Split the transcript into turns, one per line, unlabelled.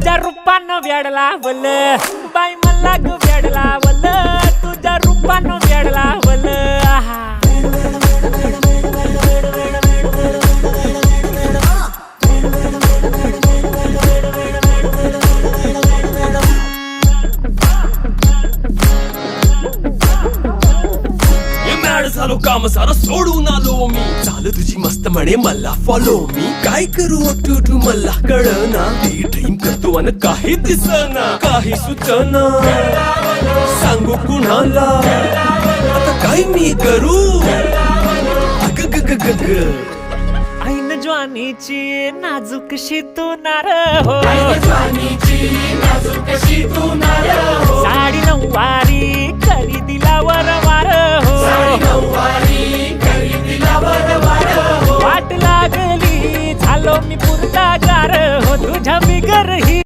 तुझ्या रूपानं वेड लावलं बाई मला ग वेड लावलं तुझ्या रूपानं वेड लावलं आहा
झालो काम सारं सोडून आलो मी चाल तुझी मस्त म्हणे मला फॉलो मी काय करू टू मला कळना ती ड्रीम करतो अन काही दिसना काही सुचना सांगू कुणाला आता काय मी करू अग ग ग ग ग
ऐन ज्वानीची नाजूकशी तू नार हो साडी नऊवारी करी दिला वरवार हो वाट लागली झालो मी पुरता गार हो तुझ्या बिगर ही